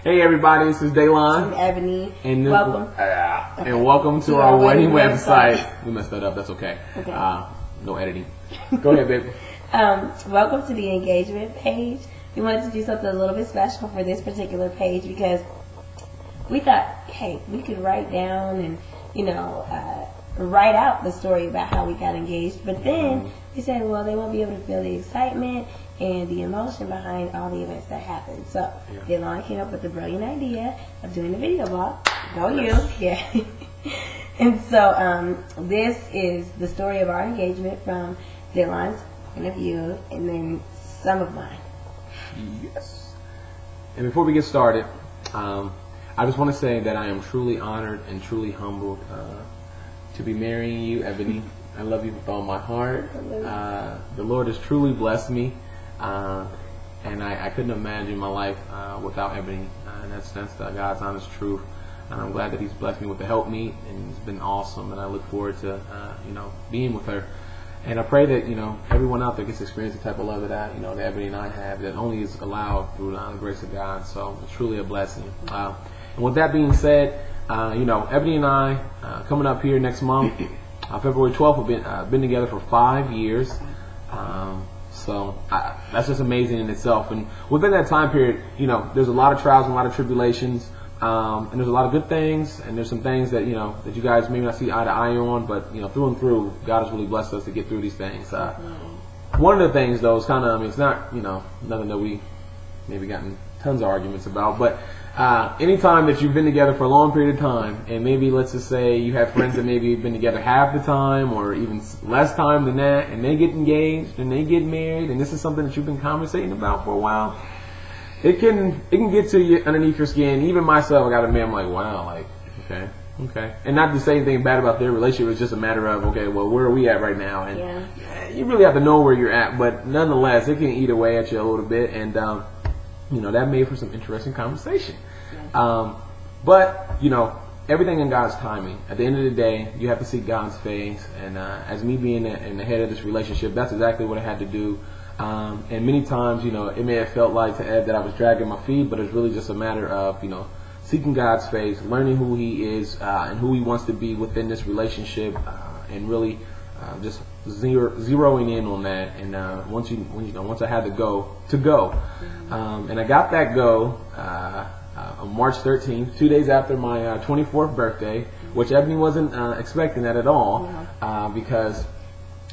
Hey everybody, this is Daylon. I'm Ebony. And welcome. And welcome to our wedding website. We messed that up, that's okay. No editing. Go ahead, baby. Welcome to the engagement page. We wanted to do something a little bit special for this particular page because we thought, hey, we could write down and, write out the story about how we got engaged. But then we said, well, they won't be able to feel the excitement and the emotion behind all the events that happened. So Daylon came up with the brilliant idea of doing a video blog. Go you. Yeah. And so this is the story of our engagement from Daylon's point of view and then some of mine. Yes. And before we get started, I just want to say that I am truly honored and truly humbled to be marrying you, Ebony. I love you with all my heart. The Lord has truly blessed me, and I couldn't imagine my life without Ebony. And that's God's honest truth. And I'm glad that He's blessed me with the helpmeet, and it's been awesome. And I look forward to being with her. And I pray that everyone out there gets to experience the type of love that that Ebony and I have, that only is allowed through the grace of God. So it's truly a blessing. And with that being said, Ebony and I coming up here next month, February 12th, we've been together for 5 years. So that's just amazing in itself. And within that time period, there's a lot of trials and a lot of tribulations. And there's a lot of good things, and there's some things that that you guys maybe not see eye to eye on, but through and through, God has really blessed us to get through these things. One of the things, though, is kind of, it's not nothing that we maybe gotten tons of arguments about, but anytime that you've been together for a long period of time, and maybe let's just say you have friends that maybe have been together half the time or even less time than that, and they get engaged and they get married, and this is something that you've been conversating about for a while. It can get to you underneath your skin. Even myself, I got to admit, I'm like, wow, like, okay. And not to say anything bad about their relationship. It's just a matter of, okay, well, where are we at right now? And you really have to know where you're at. But nonetheless, it can eat away at you a little bit. And, that made for some interesting conversation. But, everything in God's timing. At the end of the day, you have to see God's face. And as me being in the head of this relationship, that's exactly what I had to do. And many times, it may have felt like to Ed that I was dragging my feet, but it's really just a matter of, seeking God's face, learning who He is and who He wants to be within this relationship, and really just zeroing in on that. And once I had to go, and I got that go on March 13th, 2 days after my 24th birthday, which Ebony wasn't expecting that at all, because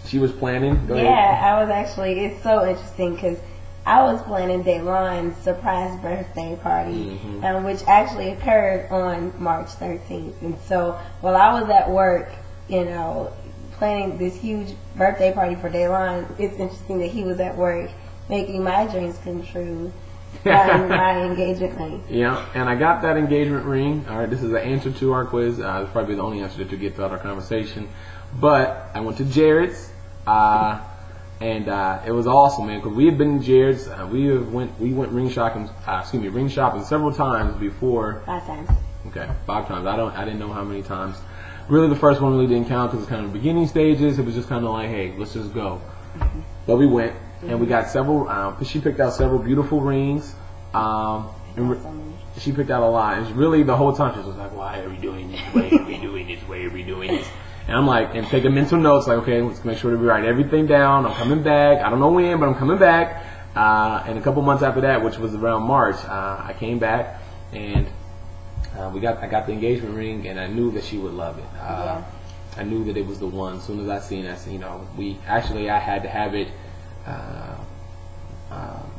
she was planning. I was actually, it's so interesting because I was planning Daylon's surprise birthday party, which actually occurred on March 13th. And so while I was at work, planning this huge birthday party for Daylon, it's interesting that he was at work making my dreams come true. My engagement ring. Yeah, and I got that engagement ring. All right, this is the answer to our quiz. It's probably the only answer that you get throughout our conversation. But I went to Jared's. And it was awesome, man, because we had been in Jared's. We went ring shopping several times before. 5 times. Okay, 5 times. I didn't know how many times. Really, the first one really didn't count because it's kind of beginning stages. It was just kind of like, hey, let's just go. But we went, and we got several. She picked out several beautiful rings. She picked out a lot. And really, the whole time she was like, why are we doing this? Why are we doing this? Why are we doing this? And I'm like, and taking mental notes, like, okay, let's make sure that we write everything down. I'm coming back. I don't know when, but I'm coming back. And a couple months after that, which was around March, I came back, and I got the engagement ring, and I knew that she would love it. I knew that it was the one. As soon as I seen it, I had to have it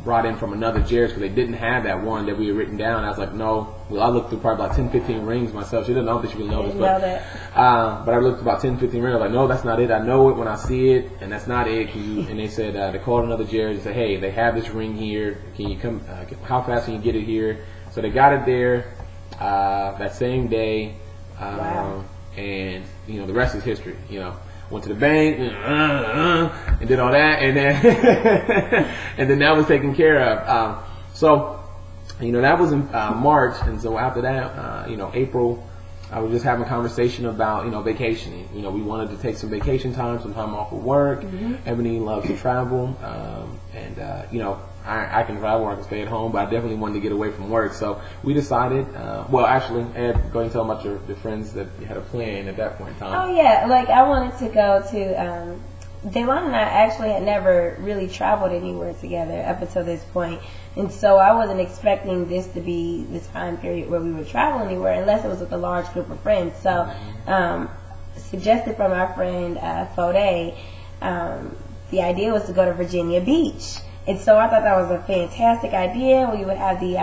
brought in from another Jared's because they didn't have that one that we had written down. I was like, no. Well, I looked through probably about 10, 15 rings myself. She didn't know that she really noticed. But I looked through about 10, 15 rings. I was like, no, that's not it. I know it when I see it, and that's not it. And they said, they called another Jared's and said, hey, they have this ring here. Can you come? How fast can you get it here? So they got it there that same day. Wow. And, the rest is history, Went to the bank and did all that, and then and then that was taken care of. So that was in March, and so after that, April, I was just having a conversation about vacationing. We wanted to take some vacation time, some time off of work. Ebony loves to travel, and I can travel or I can stay at home, but I definitely wanted to get away from work. So we decided, well, actually, Ed, go ahead and tell them about your friends that you had a plan at that point in time. Oh, yeah. Like, I wanted to go to, Daylon and I actually had never really traveled anywhere together up until this point. And so I wasn't expecting this to be the time period where we would travel anywhere unless it was with a large group of friends. So, suggested from our friend, Fode, the idea was to go to Virginia Beach. And so I thought that was a fantastic idea. We would have the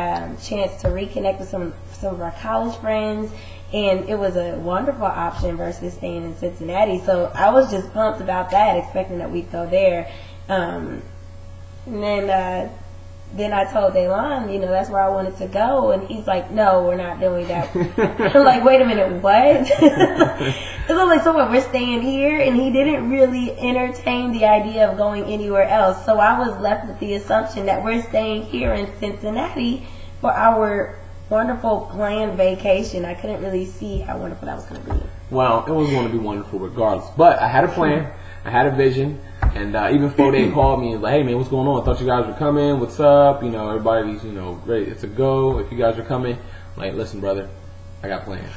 chance to reconnect with some of our college friends. And it was a wonderful option versus staying in Cincinnati. So I was just pumped about that, expecting that we'd go there. And then I told Daylon, you know, that's where I wanted to go. And he's like, no, we're not doing that. I'm like, wait a minute, what? Because I'm like, so what, we're staying here? And he didn't really entertain the idea of going anywhere else. So I was left with the assumption that we're staying here in Cincinnati for our wonderful planned vacation. I couldn't really see how wonderful that was going to be. Well, it was going to be wonderful regardless. But I had a plan. I had a vision. And even Fode called me and was like, hey, man, what's going on? I thought you guys were coming. What's up? You know, everybody's, you know, ready. It's a go. If you guys are coming, I'm like, listen, brother, I got plans.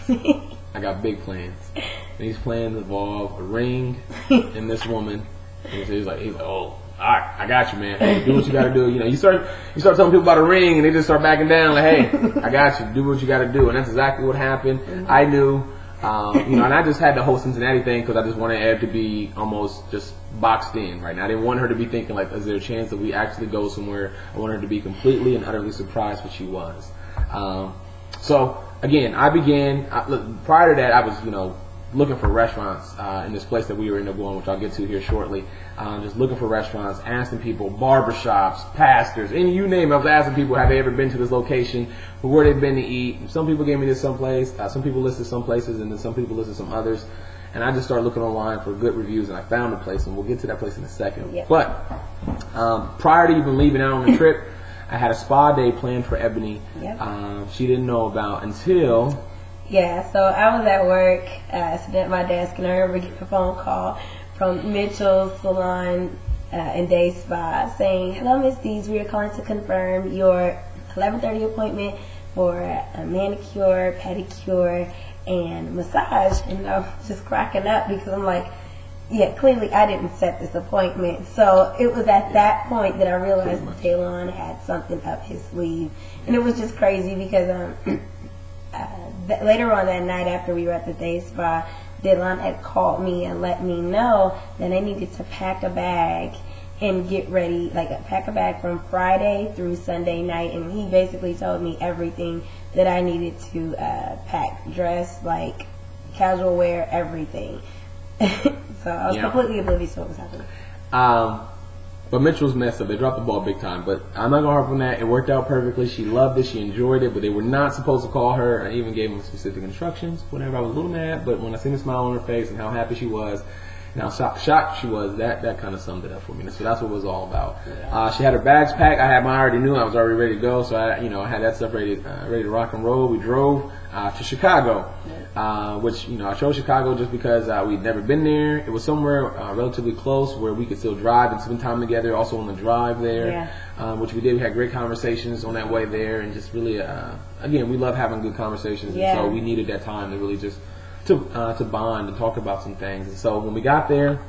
I got big plans. And these plans involve a ring and this woman. And he's like, oh, all right, I got you, man. Hey, do what you got to do. You know, you start telling people about a ring and they just start backing down. Like, hey, I got you. Do what you got to do. And that's exactly what happened. Mm-hmm. I knew. You know, and I just had the whole Cincinnati thing because I just wanted Ed to be almost just boxed in right now. I didn't want her to be thinking like, is there a chance that we actually go somewhere? I wanted her to be completely and utterly surprised what she was. So again, I began, prior to that, I was, you know, looking for restaurants in this place that we were ended up going, which I'll get to here shortly. Just looking for restaurants, asking people, barbershops, pastors, and you name it. I was asking people, have they ever been to this location, where they've been to eat. Some people gave me this someplace, some people listed some places, and then some people listed some others. And I just started looking online for good reviews, and I found a place, and we'll get to that place in a second. Yep. But prior to even leaving out on the trip, I had a spa day planned for Ebony. Yep. She didn't know about until... Yeah, so I was at work, sitting at my desk, and I remember getting a phone call from Mitchell's Salon and Day Spa saying, hello, Miss Dees, we are calling to confirm your 11:30 appointment for a manicure, pedicure, and massage. And I was just cracking up because I'm like, yeah, clearly I didn't set this appointment. So it was at that point that I realized that Daylon had something up his sleeve. And it was just crazy because later on that night after we were at the Day Spa, Daylon had called me and let me know that I needed to pack a bag and get ready, like pack a bag from Friday through Sunday night. And he basically told me everything that I needed to pack, dress, like casual wear, everything. So I was completely oblivious to what was happening. But Mitchell's messed up. They dropped the ball big time. But I'm not going to harp on that. It worked out perfectly. She loved it. She enjoyed it. But they were not supposed to call her. I even gave them specific instructions. Whenever I was a little mad. But when I seen the smile on her face and how happy she was and how shocked she was, that kind of summed it up for me. So that's what it was all about. Yeah. She had her bags packed. I already knew. I was already ready to go. So I had that stuff ready to rock and roll. We drove to Chicago. Which, I chose Chicago just because we'd never been there. It was somewhere relatively close where we could still drive and spend time together, also on the drive there, which we did. We had great conversations on that way there, and just really, again, we love having good conversations, and so we needed that time to really just to bond and talk about some things. And so when we got there,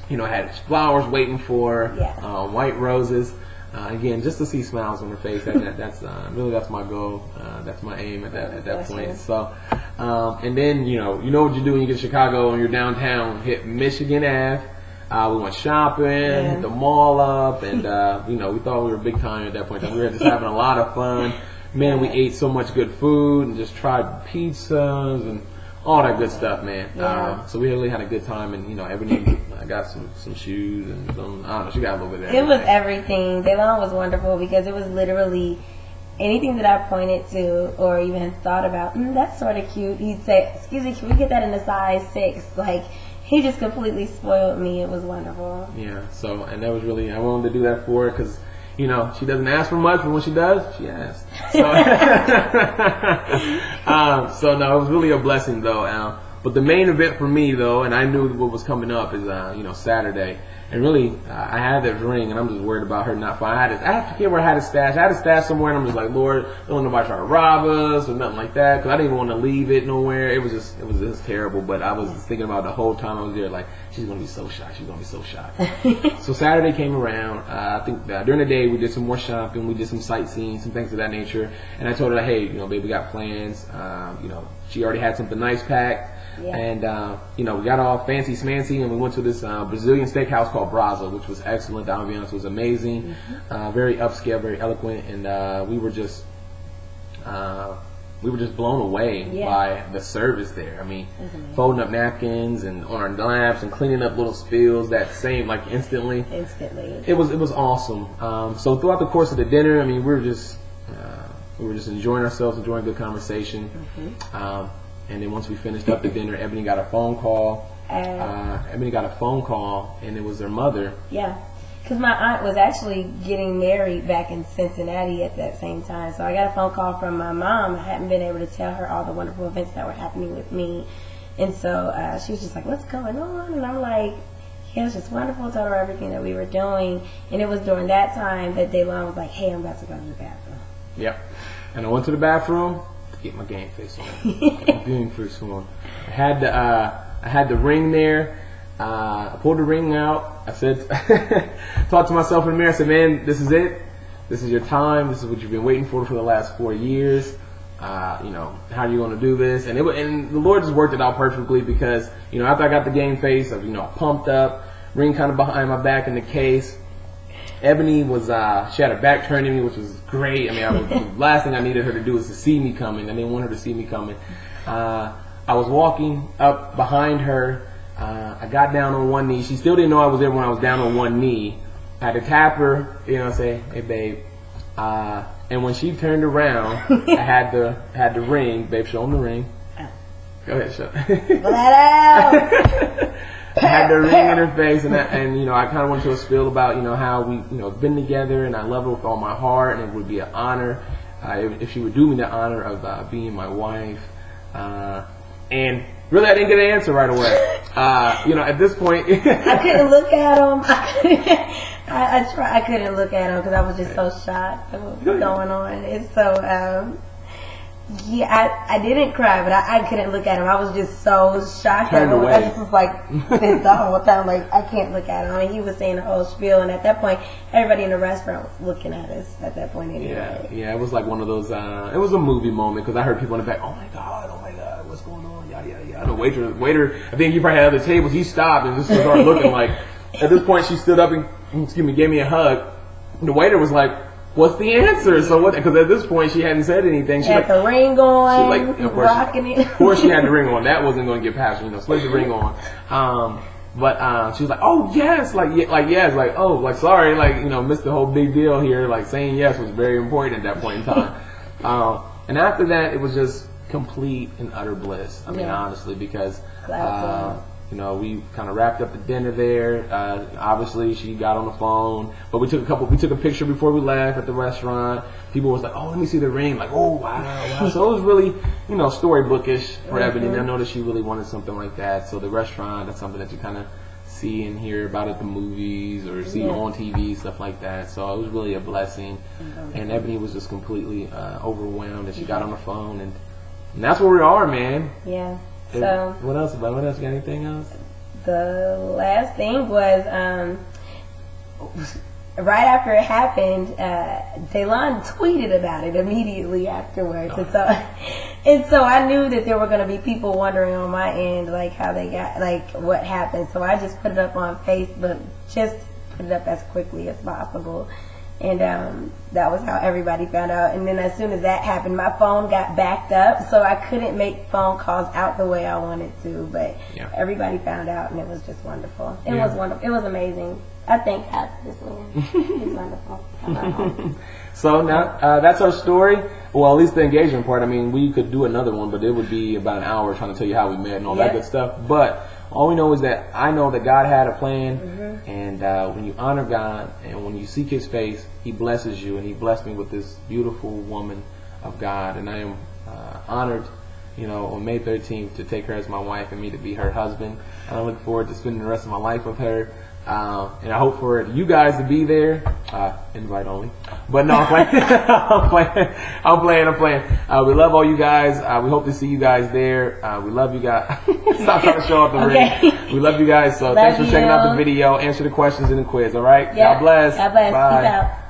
I had flowers waiting for, white roses. Again, just to see smiles on her face, that's my goal. That's my aim at that point. So, and then you know what you do when you get to Chicago and you're downtown. Hit Michigan Ave. We went shopping, hit the mall up, and we thought we were big time at that point. We were just having a lot of fun. Man, we ate so much good food and just tried pizzas and all that good stuff, man. So we really had a good time, and Ebony got some shoes and some, I don't know, she got a little bit of everything. It was everything. Daylon was wonderful because it was literally anything that I pointed to or even thought about, that's sort of cute. He'd say, excuse me, can we get that in a size 6? Like, he just completely spoiled me. It was wonderful. Yeah, so, and that was really, I wanted to do that for her because, she doesn't ask for much, but when she does, she asks. So, so no, it was really a blessing though. But the main event for me though, and I knew what was coming up is, Saturday. And really, I had this ring, and I'm just worried about her not finding. I forget where I had it stashed. I had it stashed somewhere, and I'm just like, Lord, don't want nobody try to rob us or nothing like that, because I didn't even want to leave it nowhere. It was just terrible. But I was thinking about the whole time I was there, like, she's gonna be so shocked. She's gonna be so shocked. So Saturday came around. I think during the day we did some more shopping, we did some sightseeing, some things of that nature. And I told her, hey, babe, we got plans. She already had something nice packed. Yeah. And, we got all fancy smancy, and we went to this Brazilian steakhouse called Braza, which was excellent. The ambiance was amazing, very upscale, very eloquent, and we were just blown away by the service there. I mean, folding up napkins and on our laps and cleaning up little spills that same, like, instantly. It was awesome. So throughout the course of the dinner, I mean, we were just enjoying ourselves, enjoying good conversation. And then once we finished up the dinner, Ebony got a phone call. And it was her mother. Yeah, because my aunt was actually getting married back in Cincinnati at that same time. So I got a phone call from my mom. I hadn't been able to tell her all the wonderful events that were happening with me. And so she was just like, what's going on? And I'm like, yeah, it was just wonderful. Told her everything that we were doing. And it was during that time that Daylon was like, hey, I'm about to go to the bathroom. Yep. And I went to the bathroom to get my game face on. Get my viewing face on. I had the ring there. I pulled the ring out. I said, talked to myself in the mirror. I said, man, this is it. This is your time. This is what you've been waiting for the last 4 years. How are you going to do this? And the Lord just worked it out perfectly because, after I got the game face, I was, pumped up, ring kind of behind my back in the case. Ebony was, she had her back turned to me, which was great. I mean, the last thing I needed her to do was to see me coming. I didn't want her to see me coming. I was walking up behind her. I got down on one knee. She still didn't know I was there when I was down on one knee. I had to tap her, say, hey, babe. And when she turned around, I had the ring. Babe, show them the ring. Go ahead, show. Let out. I had the ring in her face, and I kind of went to a spiel about how we been together, and I love her with all my heart, and it would be an honor if she would do me the honor of being my wife. And really, I didn't get an answer right away. At this point, I couldn't look at him. I couldn't look at him because I was just so shocked at what was going on. And so, I didn't cry, but I couldn't look at him. I was just so shocked at him. I just was like pissed the whole time. Like, I can't look at him. And he was saying the whole spiel, and at that point, everybody in the restaurant was looking at us at that point anyway. Yeah, it was like one of those, it was a movie moment because I heard people in the back, oh my God, what's going on? Yeah. The waiter, I think he probably had other tables. He stopped and just started looking like, at this point, she stood up and, gave me a hug. The waiter was like, what's the answer? So what? Because at this point, she hadn't said anything. She had the ring on, rocking it. Of course, she had the ring on. That wasn't going to get past her. Slid the ring on. But she was like, oh yes, sorry, missed the whole big deal here. Like saying yes was very important at that point in time. And after that, it was just complete and utter bliss. I mean, honestly, because we kind of wrapped up the dinner there. Obviously, she got on the phone, but we took a picture before we left at the restaurant. People was like, oh, let me see the ring. Like, oh, wow. So it was really, storybookish for Ebony. And I know that she really wanted something like that. So the restaurant, that's something that you kind of see and hear about at the movies or see on TV, stuff like that. So it was really a blessing. And Ebony was just completely overwhelmed that she got on the phone. And that's where we are, man. Yeah. So what else? You got anything else? The last thing was right after it happened, Daylon tweeted about it immediately afterwards, and so I knew that there were going to be people wondering on my end, like how they got, like what happened. So I just put it up on Facebook, just put it up as quickly as possible. And that was how everybody found out. And then as soon as that happened, my phone got backed up, so I couldn't make phone calls out the way I wanted to. But everybody found out, and it was just wonderful. It was wonderful. It was amazing. I thank God for this man. He's wonderful. So now that's our story. Well, at least the engagement part. I mean, we could do another one, but it would be about an hour trying to tell you how we met and all that good stuff. But all we know is that I know that God had a plan, and when you honor God and when you seek His face, He blesses you, and He blessed me with this beautiful woman of God, and I am honored, on May 13th to take her as my wife and me to be her husband. And I look forward to spending the rest of my life with her. And I hope for you guys to be there. Invite only. But no, I'm playing. I'm playing. We love all you guys. We hope to see you guys there. We love you guys. Stop trying to show off the ring. We love you guys. So thanks for checking out the video. Answer the questions in the quiz. All right. Yeah. God bless. God bless. Bye. Peace out.